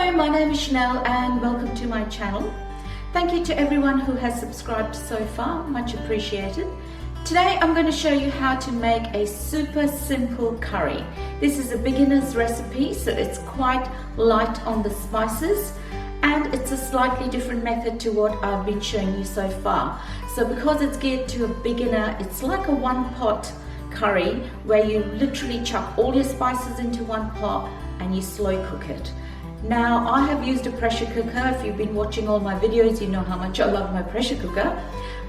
Hello, my name is Chanel and welcome to my channel. Thank you to everyone who has subscribed so far, much appreciated. Today I'm going to show you how to make a super simple curry. This is a beginner's recipe, so it's quite light on the spices and it's a slightly different method to what I've been showing you so far. So because it's geared to a beginner, it's like a one pot curry where you literally chuck all your spices into one pot and you slow cook it. Now, I have used a pressure cooker. If you've been watching all my videos, you know how much I love my pressure cooker.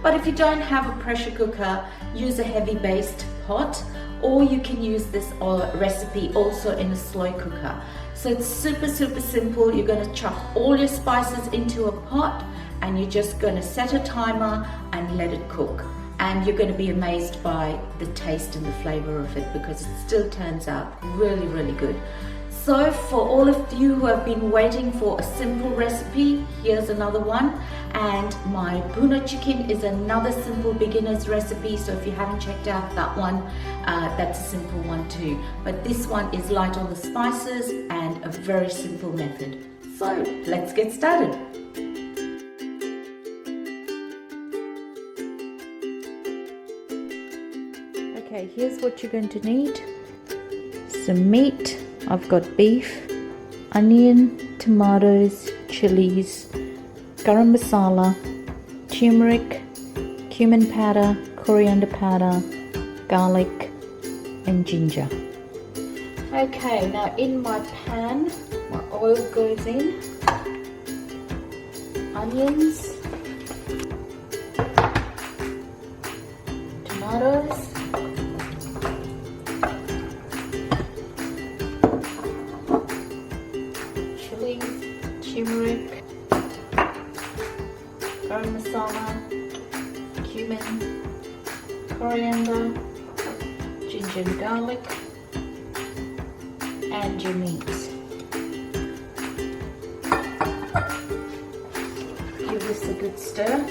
But if you don't have a pressure cooker, use a heavy based pot, or you can use this recipe also in a slow cooker. So it's super simple. You're going to chuck all your spices into a pot and you're just going to set a timer and let it cook. And you're going to be amazed by the taste and the flavor of it because it still turns out really good. So for all of you who have been waiting for a simple recipe, here's another one. And my Bhuna chicken is another simple beginner's recipe. So if you haven't checked out that one, that's a simple one too. But this one is light on the spices and a very simple method. So let's get started. Okay, here's what you're going to need. Some meat. I've got beef, onion, tomatoes, chilies, garam masala, turmeric, cumin powder, coriander powder, garlic and ginger. Okay, now in my pan, my oil goes in, onions, tomatoes, turmeric, garam masala, cumin, coriander, ginger and garlic, and your meat. Give this a good stir.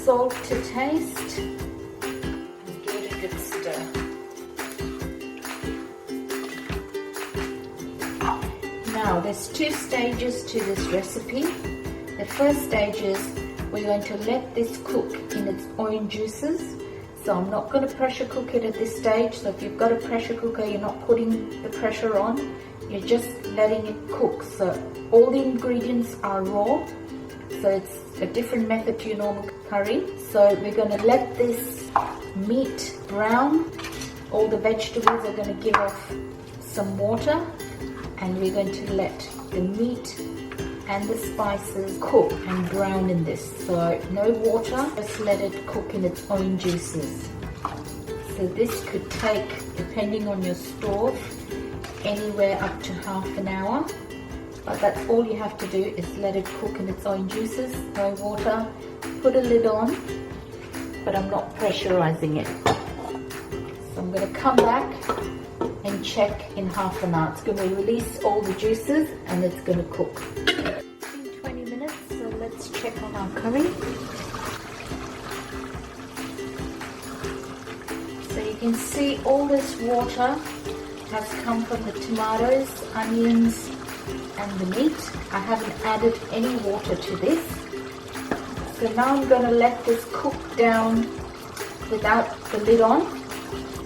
Salt to taste. Now there's two stages to this recipe. The first stage is we're going to let this cook in its own juices. So I'm not going to pressure cook it at this stage. So if you've got a pressure cooker, you're not putting the pressure on. You're just letting it cook. So all the ingredients are raw. So it's a different method to your normal curry. So we're going to let this meat brown. All the vegetables are going to give off some water. And we're going to let the meat and the spices cook and brown in this. So no water, just let it cook in its own juices. So this could take, depending on your stove, anywhere up to half an hour. But that's all you have to do is let it cook in its own juices, no water. Put a lid on, but I'm not pressurizing it. So I'm going to come back and check in half an hour. It's going to release all the juices and it's going to cook. It's been 20 minutes, so let's check on our curry. So you can see all this water has come from the tomatoes, onions and the meat. I haven't added any water to this. So now I'm going to let this cook down without the lid on.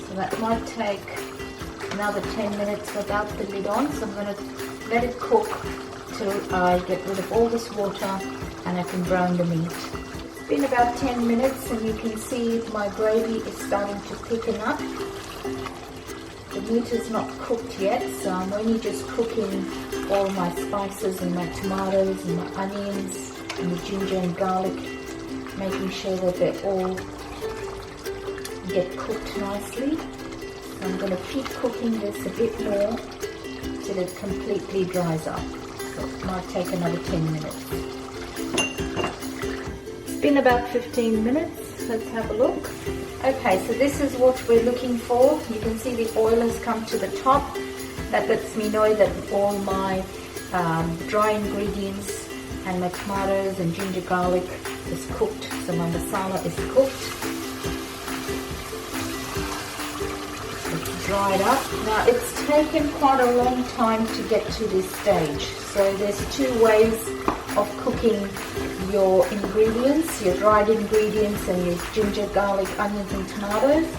So that might take another 10 minutes without the lid on. So I'm going to let it cook till I get rid of all this water and I can brown the meat. It's been about 10 minutes and you can see my gravy is starting to thicken up. The meat is not cooked yet, so I'm only just cooking all my spices and my tomatoes and my onions and the ginger and garlic, making sure that they all get cooked nicely. I'm going to keep cooking this a bit more till it completely dries up. So it might take another 10 minutes. It's been about 15 minutes. Let's have a look. Okay, so this is what we're looking for. You can see the oil has come to the top. That lets me know that all my dry ingredients and my tomatoes and ginger garlic is cooked. So my masala is cooked. dried up. Now it's taken quite a long time to get to this stage. So there's two ways of cooking your ingredients, your dried ingredients and your ginger, garlic, onions and tomatoes.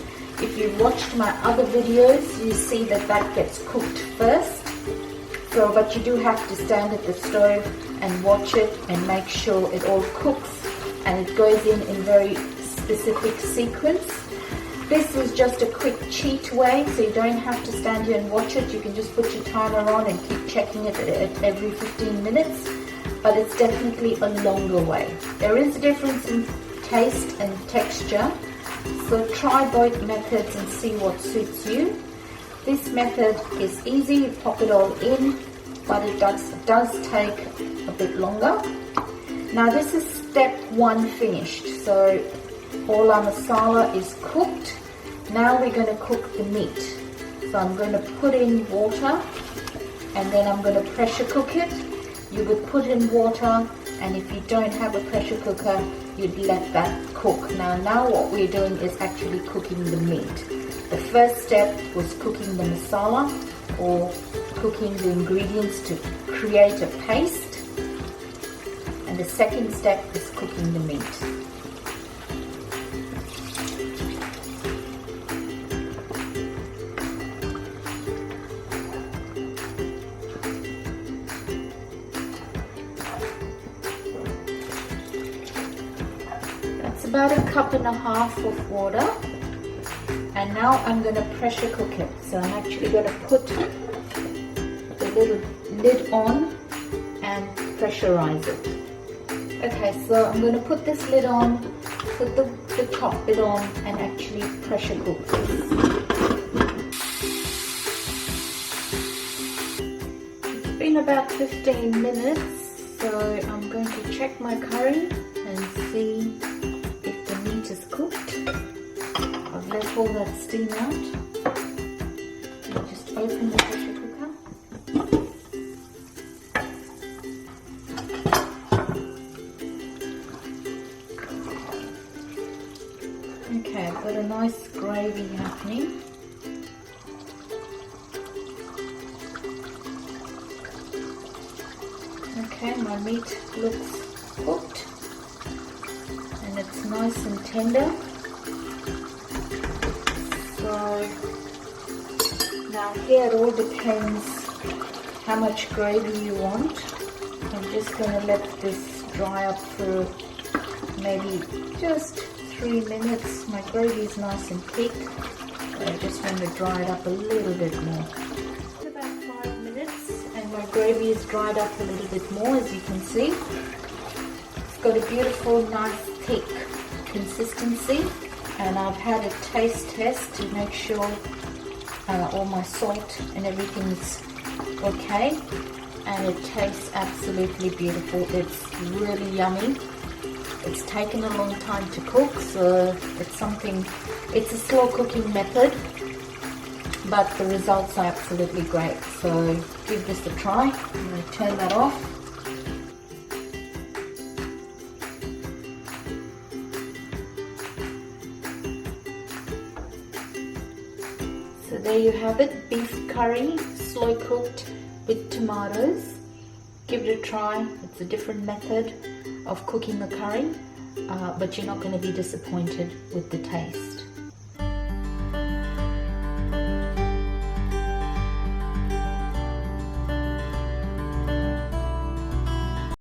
If you've watched my other videos, you see that that gets cooked first. So, but you do have to stand at the stove and watch it and make sure it all cooks and it goes in very specific sequence. This was just a quick cheat way, so you don't have to stand here and watch it. You can just put your timer on and keep checking it at every 15 minutes, but it's definitely a longer way. There is a difference in taste and texture, so try both methods and see what suits you. This method is easy, you pop it all in, but it does take a bit longer. Now this is step one finished, so all our masala is cooked. Now we're going to cook the meat. So I'm going to put in water and then I'm going to pressure cook it. You would put in water, and if you don't have a pressure cooker, you'd let that cook. Now what we're doing is actually cooking the meat. The first step was cooking the masala, or cooking the ingredients to create a paste, and the second step is cooking the meat. That's about 1.5 cups of water. And now I'm going to pressure cook it. So I'm actually going to put the little lid on and pressurize it. Okay, so I'm going to put this lid on, put the top lid on and actually pressure cook this. It's been about 15 minutes, so I'm going to check my curry and see if the meat is cooked. I've let all that steam out. I'll just open the pressure cooker. Okay, I've got a nice gravy happening. Okay, my meat looks cooked and it's nice and tender. So now here it all depends how much gravy you want. I'm just going to let this dry up for maybe just 3 minutes. My gravy is nice and thick, but I just want to dry it up a little bit more. It's about 5 minutes and my gravy is dried up a little bit more, as you can see. It's got a beautiful, nice, thick consistency. And I've had a taste test to make sure all my salt and everything is okay, and it tastes absolutely beautiful. It's really yummy. It's taken a long time to cook, so it's a slow cooking method, but the results are absolutely great. So give this a try. I'm going to turn that off. So there you have it, beef curry, slow cooked with tomatoes. Give it a try. It's a different method of cooking the curry, but you're not going to be disappointed with the taste.